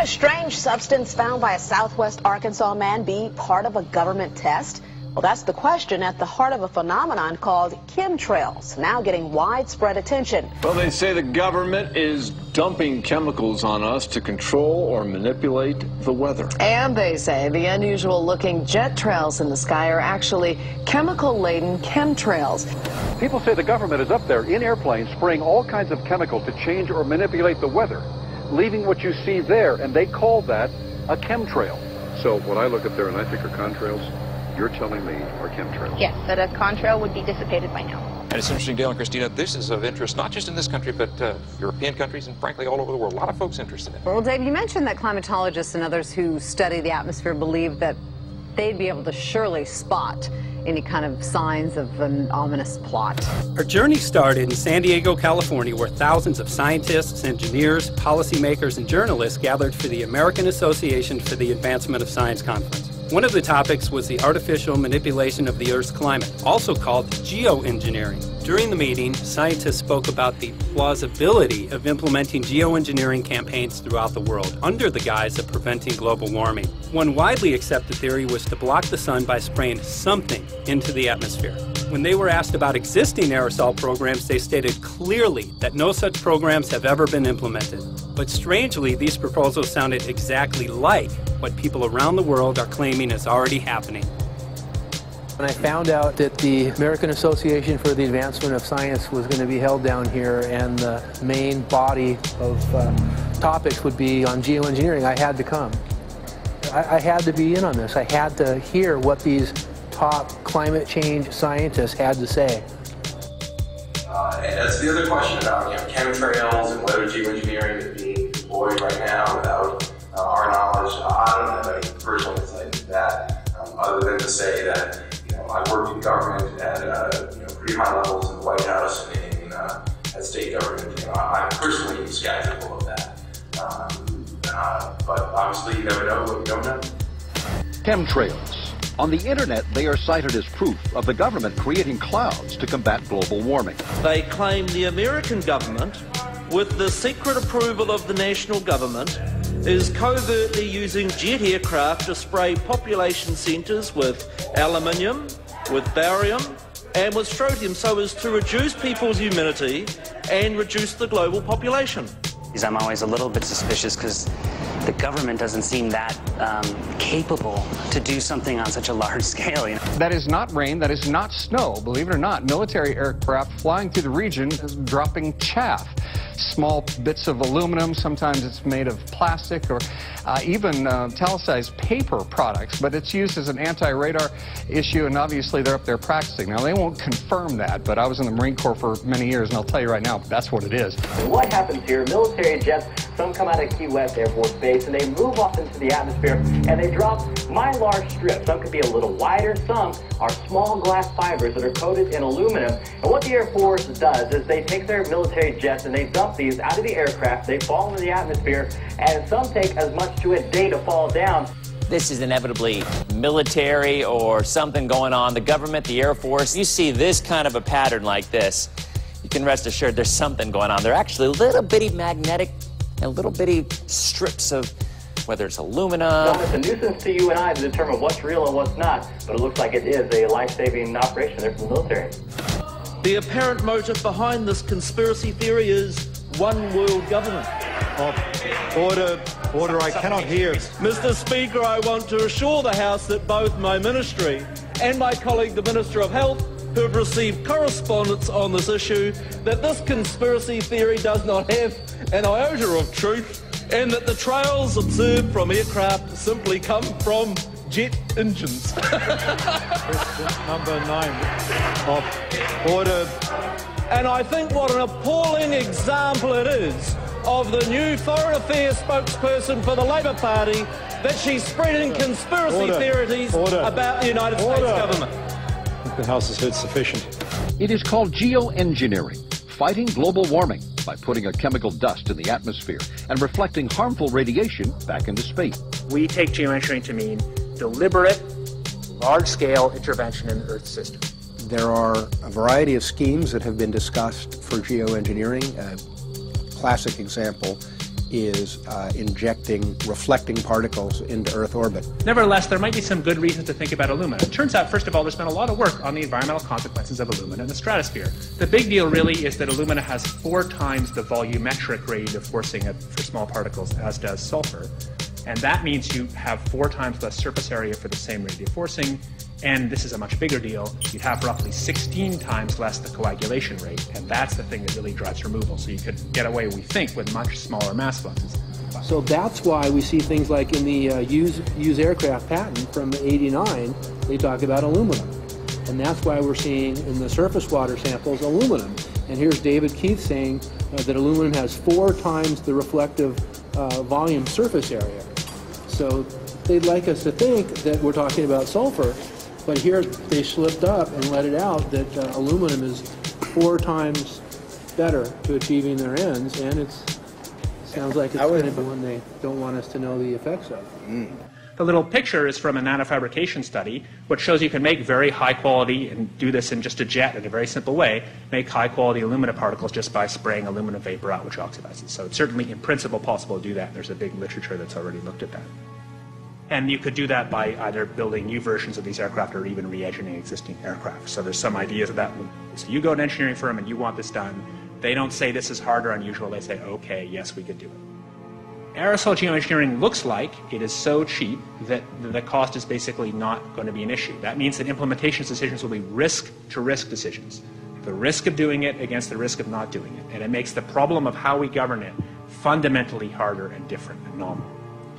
Could a strange substance found by a southwest Arkansas man be part of a government test? Well, that's the question at the heart of a phenomenon called chemtrails, now getting widespread attention. Well, they say the government is dumping chemicals on us to control or manipulate the weather. And they say the unusual-looking jet trails in the sky are actually chemical-laden chemtrails. People say the government is up there in airplanes spraying all kinds of chemicals to change or manipulate the weather, leaving what you see there, and they call that a chemtrail. So when I look up there and I think are contrails, you're telling me are chemtrails? Yes, that a contrail would be dissipated by now. And it's interesting, Dale and Christina, this is of interest not just in this country, but European countries and frankly all over the world. A lot of folks interested in it. Well, Dave, you mentioned that climatologists and others who study the atmosphere believe that they'd be able to surely spot any kind of signs of an ominous plot. Our journey started in San Diego, California, where thousands of scientists, engineers, policymakers, and journalists gathered for the American Association for the Advancement of Science Conference. One of the topics was the artificial manipulation of the Earth's climate, also called geoengineering. During the meeting, scientists spoke about the plausibility of implementing geoengineering campaigns throughout the world under the guise of preventing global warming. One widely accepted theory was to block the sun by spraying something into the atmosphere. When they were asked about existing aerosol programs, they stated clearly that no such programs have ever been implemented. But strangely, these proposals sounded exactly like what people around the world are claiming is already happening. When I found out that the American Association for the Advancement of Science was going to be held down here and the main body of topics would be on geoengineering, I had to come. I had to be in on this. I had to hear what these top climate change scientists had to say. And that's the other question about chemtrails and whether geoengineering is being employed right now without our knowledge. I don't have any personal insight into that, other than to say that I worked in government at pretty high levels in the White House and at state government. I'm personally skeptical of that. But obviously you never know what you don't know. Chemtrails. On the internet, they are cited as proof of the government creating clouds to combat global warming. They claim the American government, with the secret approval of the national government, is covertly using jet aircraft to spray population centres with aluminium, with barium and with strontium so as to reduce people's immunity and reduce the global population. I'm always a little bit suspicious because the government doesn't seem that capable to do something on such a large scale. That is not rain, that is not snow. Believe it or not, military aircraft flying through the region is dropping chaff. Small bits of aluminum, sometimes it's made of plastic or even talicized paper products, but it's used as an anti-radar issue, and obviously they're up there practicing. Now, they won't confirm that, but I was in the Marine Corps for many years, and I'll tell you right now, that's what it is. What happens here, military jets, some come out of Key West Air Force Base, and they move off into the atmosphere, and they drop mylar strips. Some could be a little wider, some are small glass fibers that are coated in aluminum. And what the Air Force does is they take their military jets and they dump these out of the aircraft, they fall into the atmosphere, and some take as much to a day to fall down. This is inevitably military or something going on. The government, the Air Force, you see this kind of a pattern like this, you can rest assured there's something going on. They're actually little bitty magnetic and little bitty strips of, whether it's aluminum. It's a nuisance to you and I to determine what's real and what's not, but it looks like it is a life-saving operation there from the military. The apparent motive behind this conspiracy theory is one world government. Order, I cannot hear. Mr. Speaker, I want to assure the House that both my ministry and my colleague, the Minister of Health, who have received correspondence on this issue, that this conspiracy theory does not have an iota of truth, and that the trails observed from aircraft simply come from jet engines. Question number 9 of order. And I think what an appalling example it is of the new Foreign Affairs spokesperson for the Labour Party that she's spreading conspiracy theories about the United States government. The House has heard sufficient. It is called geoengineering, fighting global warming by putting a chemical dust in the atmosphere and reflecting harmful radiation back into space. We take geoengineering to mean deliberate, large-scale intervention in the Earth system. There are a variety of schemes that have been discussed for geoengineering. A classic example is injecting reflecting particles into Earth orbit. Nevertheless, there might be some good reasons to think about alumina. It turns out, first of all, there's been a lot of work on the environmental consequences of alumina in the stratosphere. The big deal really is that alumina has 4 times the volumetric rate of forcing for small particles as does sulfur. And that means you have 4 times less surface area for the same rate of forcing. And this is a much bigger deal. You'd have roughly 16 times less the coagulation rate, and that's the thing that really drives removal. So you could get away, we think, with much smaller mass fluxes. So that's why we see things like in the use aircraft patent from '89, they talk about aluminum. And that's why we're seeing in the surface water samples aluminum. And here's David Keith saying that aluminum has 4 times the reflective volume surface area. So they'd like us to think that we're talking about sulfur, but here they slipped up and let it out that aluminum is 4 times better to achieving their ends, and it sounds like it's kind of the one they don't want us to know the effects of. The little picture is from a nanofabrication study, which shows you can make very high quality, and do this in just a jet in a very simple way, make high quality alumina particles just by spraying aluminum vapor out, which oxidizes. So it's certainly in principle possible to do that. There's a big literature that's already looked at that. And you could do that by either building new versions of these aircraft or even re-engineering existing aircraft. So there's some ideas of that. So you go to an engineering firm and you want this done. They don't say this is hard or unusual. They say, okay, yes, we could do it. Aerosol geoengineering looks like it is so cheap that the cost is basically not going to be an issue. That means that implementation decisions will be risk-to-risk decisions. The risk of doing it against the risk of not doing it. And it makes the problem of how we govern it fundamentally harder and different and novel.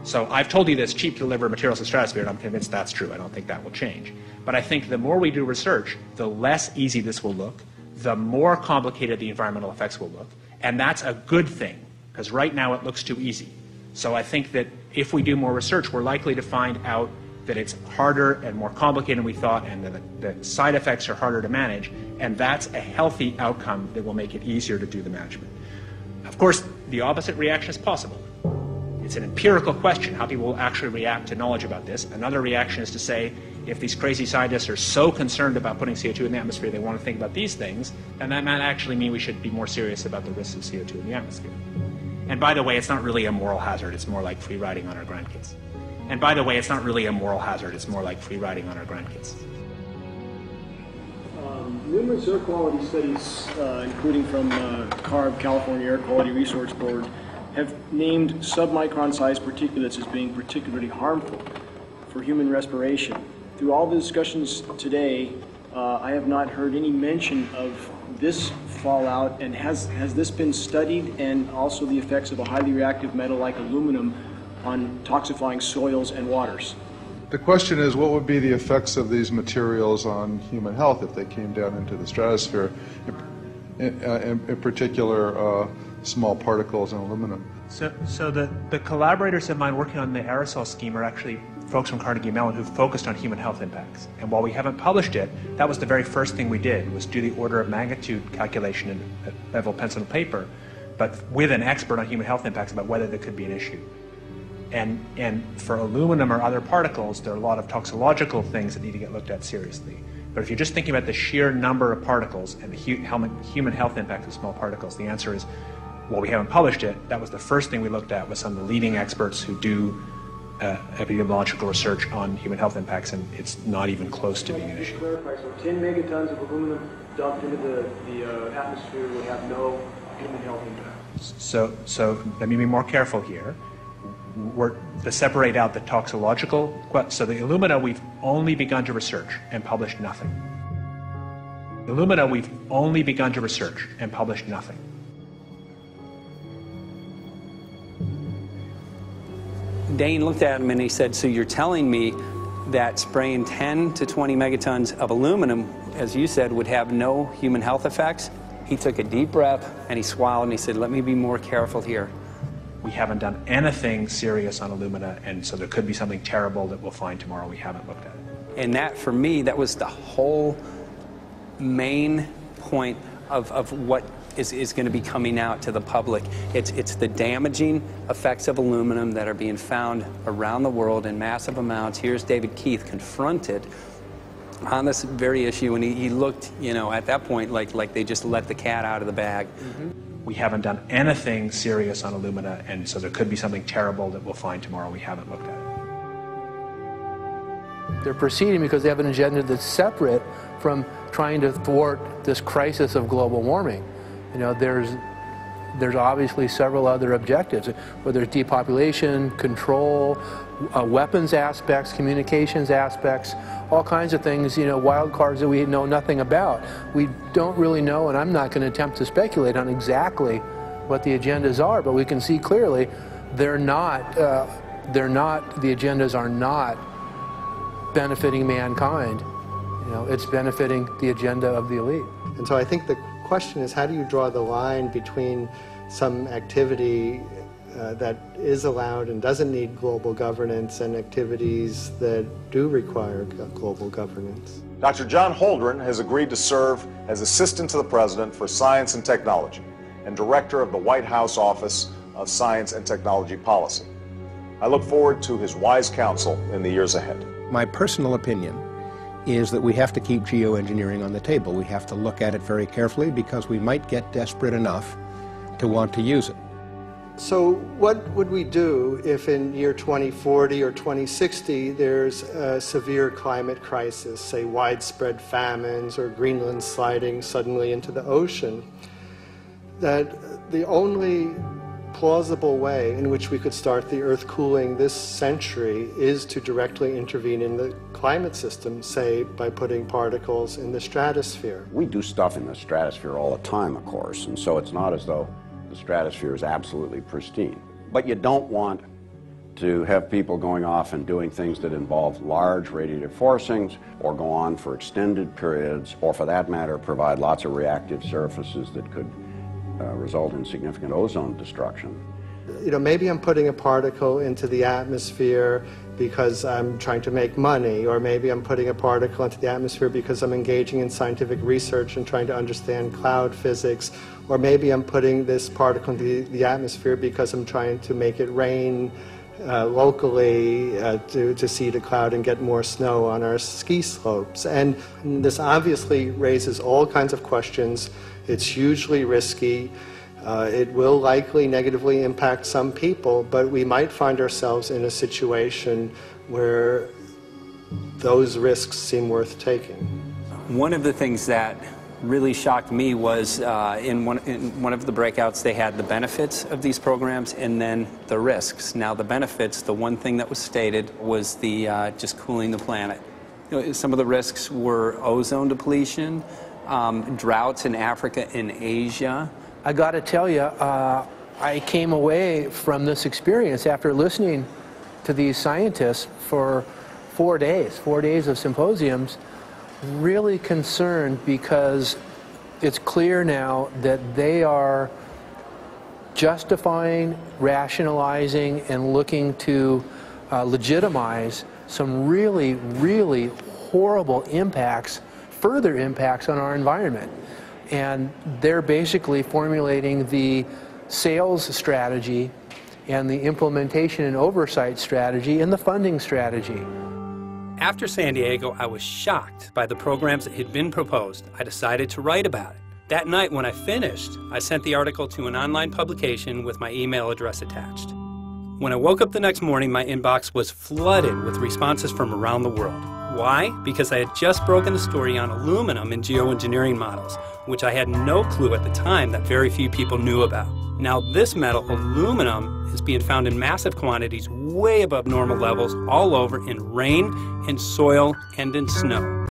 So I've told you that it's cheap to deliver materials to the stratosphere, and I'm convinced that's true. I don't think that will change. But I think the more we do research, the less easy this will look, the more complicated the environmental effects will look. And that's a good thing, because right now it looks too easy. So I think that if we do more research, we're likely to find out that it's harder and more complicated than we thought, and that the side effects are harder to manage. And that's a healthy outcome that will make it easier to do the management. Of course, the opposite reaction is possible. It's an empirical question, how people will actually react to knowledge about this. Another reaction is to say, if these crazy scientists are so concerned about putting CO2 in the atmosphere, they want to think about these things, then that might actually mean we should be more serious about the risks of CO2 in the atmosphere. And by the way, it's not really a moral hazard, it's more like free riding on our grandkids. And by the way, it's not really a moral hazard, it's more like free riding on our grandkids. Numerous air quality studies, including from CARB, California Air Quality Resource Board, have named submicron-sized particulates as being particularly harmful for human respiration. Through all the discussions today, I have not heard any mention of this fallout, and has this been studied, and also the effects of a highly reactive metal like aluminum on toxifying soils and waters? The question is, what would be the effects of these materials on human health if they came down into the stratosphere, in particular small particles and aluminum? So the collaborators of mine working on the aerosol scheme are actually folks from Carnegie Mellon who focused on human health impacts. And while we haven't published it, that was the very first thing we did, was do the order of magnitude calculation in level pencil and paper, but with an expert on human health impacts about whether there could be an issue. And for aluminum or other particles, there are a lot of toxicological things that need to get looked at seriously. But if you're just thinking about the sheer number of particles and the human health impact of small particles, the answer is, well, we haven't published it. That was the first thing we looked at with some of the leading experts who do epidemiological research on human health impacts, and it's not even close to being an issue. Clarify, so 10 megatons of aluminum dumped into the atmosphere would have no human health impact. So let me be more careful here. To separate out the toxicological, so the alumina we've only begun to research and published nothing. Alumina we've only begun to research and published nothing. Dane looked at him and he said, so you're telling me that spraying 10 to 20 megatons of aluminum, as you said, would have no human health effects? He took a deep breath and he swallowed and he said, let me be more careful here. We haven't done anything serious on alumina, and so there could be something terrible that we'll find tomorrow. We haven't looked at it. And that, for me, that was the whole main point of what is going to be coming out to the public. It's the damaging effects of aluminum that are being found around the world in massive amounts. Here's David Keith confronted on this very issue, and he looked, you know, at that point like they just let the cat out of the bag. Mm-hmm. we haven't done anything serious on alumina, and so there could be something terrible that we'll find tomorrow we haven't looked at it. They're proceeding because they have an agenda that's separate from trying to thwart this crisis of global warming. You know, there's obviously several other objectives, whether it's depopulation, control, weapons aspects, communications aspects, all kinds of things, you know, wild cards that we know nothing about. We don't really know, and I'm not going to attempt to speculate on exactly what the agendas are, but we can see clearly the agendas are not benefiting mankind. You know, it's benefiting the agenda of the elite. And so I think the question is, how do you draw the line between some activity that is allowed and doesn't need global governance and activities that do require global governance? Dr. John Holdren has agreed to serve as Assistant to the President for Science and Technology and Director of the White House Office of Science and Technology Policy. I look forward to his wise counsel in the years ahead. My personal opinion is that we have to keep geoengineering on the table. We have to look at it very carefully because we might get desperate enough to want to use it. So what would we do if in year 2040 or 2060 there's a severe climate crisis, say widespread famines or Greenland sliding suddenly into the ocean? That the only plausible way in which we could start the Earth cooling this century is to directly intervene in the climate system, say by putting particles in the stratosphere. We do stuff in the stratosphere all the time, of course, and so it's not as though the stratosphere is absolutely pristine. But you don't want to have people going off and doing things that involve large radiative forcings or go on for extended periods, or for that matter provide lots of reactive surfaces that could result in significant ozone destruction. You know, maybe I'm putting a particle into the atmosphere because I'm trying to make money, or maybe I'm putting a particle into the atmosphere because I'm engaging in scientific research and trying to understand cloud physics, or maybe I'm putting this particle into the atmosphere because I'm trying to make it rain locally to seed a cloud and get more snow on our ski slopes. And this obviously raises all kinds of questions. It's hugely risky. It will likely negatively impact some people, but we might find ourselves in a situation where those risks seem worth taking. One of the things that really shocked me was in one of the breakouts they had the benefits of these programs and then the risks. Now the benefits, the one thing that was stated was the just cooling the planet. You know, some of the risks were ozone depletion, droughts in Africa and Asia. I got to tell you, I came away from this experience after listening to these scientists for 4 days of symposiums, really concerned because it's clear now that they are justifying, rationalizing, and looking to legitimize some really, really horrible impacts, further impacts on our environment. And they're basically formulating the sales strategy and the implementation and oversight strategy and the funding strategy. After San Diego, I was shocked by the programs that had been proposed. I decided to write about it. That night when I finished, I sent the article to an online publication with my email address attached. When I woke up the next morning, my inbox was flooded with responses from around the world. Why? Because I had just broken the story on aluminum in geoengineering models, which I had no clue at the time that very few people knew about. Now this metal, aluminum, is being found in massive quantities way above normal levels all over in rain, in soil, and in snow.